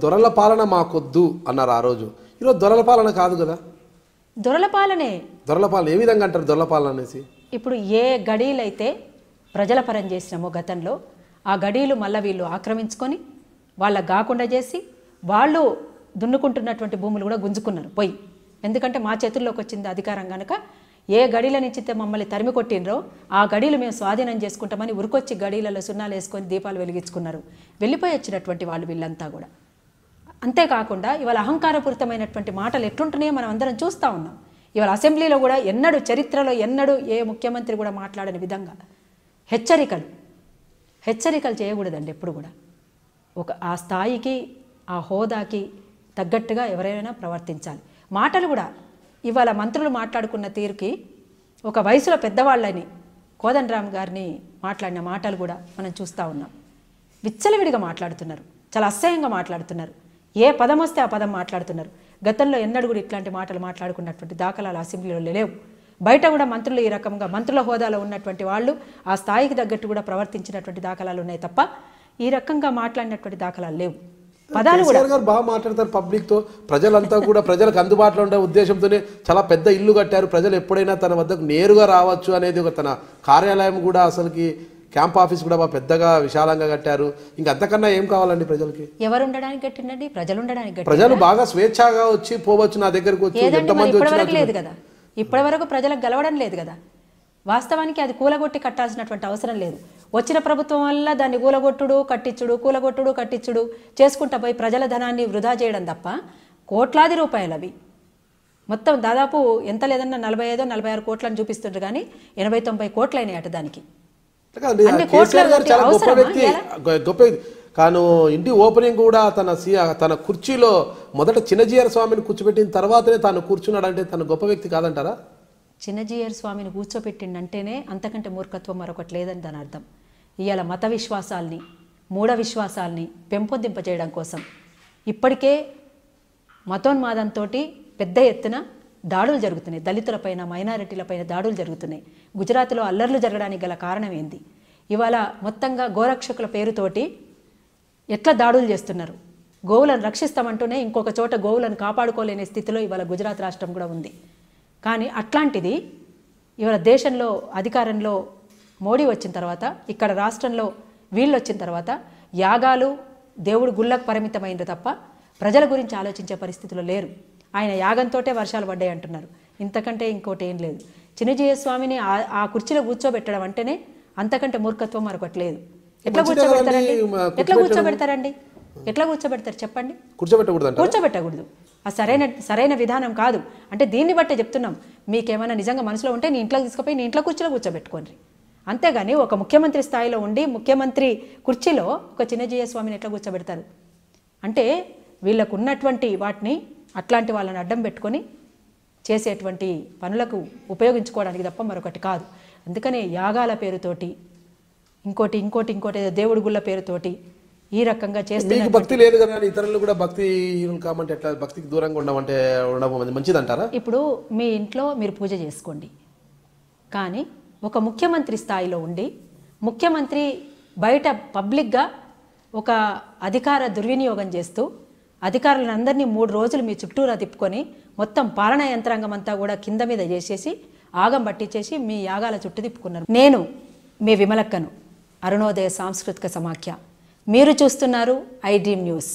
దొరల పాలన మాకొద్దు అన్నారు ఆ రోజు. ఈరోజు దొరల పాలన కాదు కదా. దొరల పాలనే. దొరల పాలన ఏ విధంగా అంటారు దొరల పాలన అనేసి? ఇప్పుడు ఏ గడీలైతే ప్రజల పరం చేసినామో గతంలో, ఆ గడీలు మళ్ళీ వీళ్ళు ఆక్రమించుకొని వాళ్ళకు కాకుండా చేసి వాళ్ళు దున్నుకుంటున్నటువంటి భూములు కూడా గుంజుకున్నారు పోయి. ఎందుకంటే మా చేతుల్లోకి వచ్చింది అధికారం కనుక ఏ గడీల నుంచి మమ్మల్ని తరిమి కొట్టినరో ఆ గడీలు మేము స్వాధీనం చేసుకుంటామని ఉరికొచ్చి గడీలలో సున్నాలు వేసుకొని దీపాలు వెలిగించుకున్నారు. వెళ్ళిపోయి వచ్చినటువంటి వాళ్ళు వీళ్ళంతా కూడా. అంతేకాకుండా ఇవాళ అహంకారపూరితమైనటువంటి మాటలు ఎట్లుంటున్నాయో మనం అందరం చూస్తూ ఉన్నాం. ఇవాళ అసెంబ్లీలో కూడా ఎన్నడూ చరిత్రలో ఎన్నడూ ఏ ముఖ్యమంత్రి కూడా మాట్లాడని విధంగా హెచ్చరికలు చేయకూడదండి ఎప్పుడు కూడా. ఆ స్థాయికి ఆ హోదాకి తగ్గట్టుగా ఎవరైనా ప్రవర్తించాలి. మాటలు కూడా ఇవాళ మంత్రులు మాట్లాడుకున్న తీరుకి ఒక వయసులో పెద్దవాళ్ళని కోదండరామ్ గారిని మాట్లాడిన మాటలు కూడా మనం చూస్తూ ఉన్నాం. విచ్చలవిడిగా మాట్లాడుతున్నారు, చాలా అసహ్యంగా మాట్లాడుతున్నారు. ఏ పదం వస్తే ఆ పదం మాట్లాడుతున్నారు. గతంలో ఎన్నడూ కూడా ఇట్లాంటి మాటలు మాట్లాడుకున్నటువంటి దాఖలాలు అసెంబ్లీలో లేవు. బయట కూడా మంత్రులు ఈ రకంగా మంత్రుల హోదాలో ఉన్నటువంటి వాళ్ళు ఆ స్థాయికి తగ్గట్టు కూడా ప్రవర్తించినటువంటి దాఖలాలు ఉన్నాయి తప్ప ఈ రకంగా మాట్లాడినటువంటి దాఖలాలు లేవు. పదాలు కూడా బాగా మాట్లాడతారు పబ్లిక్ తో. ప్రజలంతా కూడా ప్రజలకు అందుబాటులో ఉండే ఉద్దేశంతోనే చాలా పెద్ద ఇల్లు కట్టారు. ప్రజలు ఎప్పుడైనా తన వద్దకు నేరుగా రావచ్చు అనేది ఒక తన కార్యాలయం కూడా అసలుకి క్యాంప్ ఆఫీస్ కూడా పెద్దగా విశాలంగా కట్టారు. ఇంకా అంతకన్నా ఏం కావాలండి ప్రజలకి? ఎవరు ఉండడానికి కట్టిండండి? ప్రజలు ఉండడానికి. ప్రజలు బాగా స్వేచ్ఛగా వచ్చి పోవచ్చు, నా దగ్గరకు వచ్చి ఎంతమంది ఇప్పటివరకు లేదు కదా. ఇప్పటివరకు ప్రజలకు గెలవడం లేదు కదా. వాస్తవానికి అది కూలగొట్టి కట్టాల్సినటువంటి అవసరం లేదు. వచ్చిన ప్రభుత్వం వల్ల దాన్ని కూలగొట్టుడు కట్టించుడు చేసుకుంటా పోయి ప్రజల ధనాన్ని వృధా చేయడం తప్ప కోట్లాది రూపాయలు అవి. మొత్తం దాదాపు ఎంత లేదన్నా 45-46 కోట్లను చూపిస్తుండ్రు కానీ 80-90 కోట్లైనాయి అట దానికి. కాను ఇంటి ఓపెనింగ్ కూడా తన కుర్చీలో మొదట చిన్నజీయర్ స్వామిని కూర్చోబెట్టిన తర్వాతనే తాను కూర్చున్నాడంటే తను గొప్ప వ్యక్తి కాదంటారా? చిన్నజీయర్ స్వామిని కూర్చోబెట్టిండంటేనే అంతకంటే మూర్ఖత్వం మరొకటి లేదని దాని అర్థం. ఇవాళ మత విశ్వాసాల్ని, మూఢ విశ్వాసాల్ని పెంపొందింపజేయడం కోసం ఇప్పటికే మతోన్మాదంతో పెద్ద ఎత్తున దాడులు జరుగుతున్నాయి. దళితులపైన, మైనారిటీలపైన దాడులు జరుగుతున్నాయి. గుజరాత్లో అల్లర్లు జరగడానికి గల కారణం ఏంది? ఇవాళ మొత్తంగా గోరక్షకుల పేరుతోటి ఎట్లా దాడులు చేస్తున్నారు. గోవులను రక్షిస్తామంటూనే ఇంకొక చోట గోవులను కాపాడుకోలేని స్థితిలో ఇవాళ గుజరాత్ రాష్ట్రం కూడా ఉంది. కానీ అట్లాంటిది ఇవాళ దేశంలో అధికారంలో మోడీ వచ్చిన తర్వాత, ఇక్కడ రాష్ట్రంలో వీళ్ళు వచ్చిన తర్వాత యాగాలు దేవుడు గుళ్ళకు పరిమితమైంది తప్ప ప్రజల గురించి ఆలోచించే పరిస్థితిలో లేరు. ఆయన యాగంతోటే వర్షాలు పడ్డాయి అంటున్నారు. ఇంతకంటే ఇంకోటి ఏం లేదు. చిన్నజీయ స్వామిని ఆ కుర్చీలో కూర్చోబెట్టడం అంటేనే అంతకంటే మూర్ఖత్వం మరొకటి లేదు. ఎట్లా కూర్చోబెడతారు చెప్పండి? కూర్చోబెట్టకూడదు. అది సరైన విధానం కాదు. అంటే దీన్ని బట్టే చెప్తున్నాం. మీకేమైనా నిజంగా మనసులో ఉంటే నీ ఇంట్లోకి తీసుకుపోయి నీ ఇంట్లో కుర్చీలో కూర్చోబెట్టుకోండి. అంతేగాని ఒక ముఖ్యమంత్రి స్థాయిలో ఉండి ముఖ్యమంత్రి కుర్చీలో ఒక చిన్నజీయ స్వామిని ఎట్లా కూర్చోబెడతారు? అంటే వీళ్ళకు ఉన్నటువంటి వాటిని అట్లాంటి వాళ్ళని అడ్డం పెట్టుకొని చేసేటువంటి పనులకు ఉపయోగించుకోవడానికి తప్ప మరొకటి కాదు. అందుకనే యాగాల పేరుతోటి ఇంకోటి దేవుడి గుళ్ళ పేరుతోటి ఈ రకంగా చేస్తే భక్తి లేదు కదా, ఇతరులు కూడా భక్తి కామంటే ఎట్లా? భక్తికి దూరంగా ఉండమంటే ఉండడం మంచిదంటారా? ఇప్పుడు మీ ఇంట్లో మీరు పూజ చేసుకోండి, కానీ ఒక ముఖ్యమంత్రి స్థాయిలో ఉండి ముఖ్యమంత్రి బయట పబ్లిక్గా ఒక అధికార దుర్వినియోగం చేస్తూ అధికారులందరినీ 3 రోజులు మీ చుట్టూరా తిప్పుకొని మొత్తం పాలనా యంత్రాంగం అంతా కూడా కింద మీద చేసేసి ఆగం పట్టించేసి మీ యాగాల చుట్టూ తిప్పుకున్నారు. నేను మీ విమలక్కను, అరుణోదయ సాంస్కృతిక సమాఖ్య. మీరు చూస్తున్నారు ఐ డ్రీమ్ న్యూస్.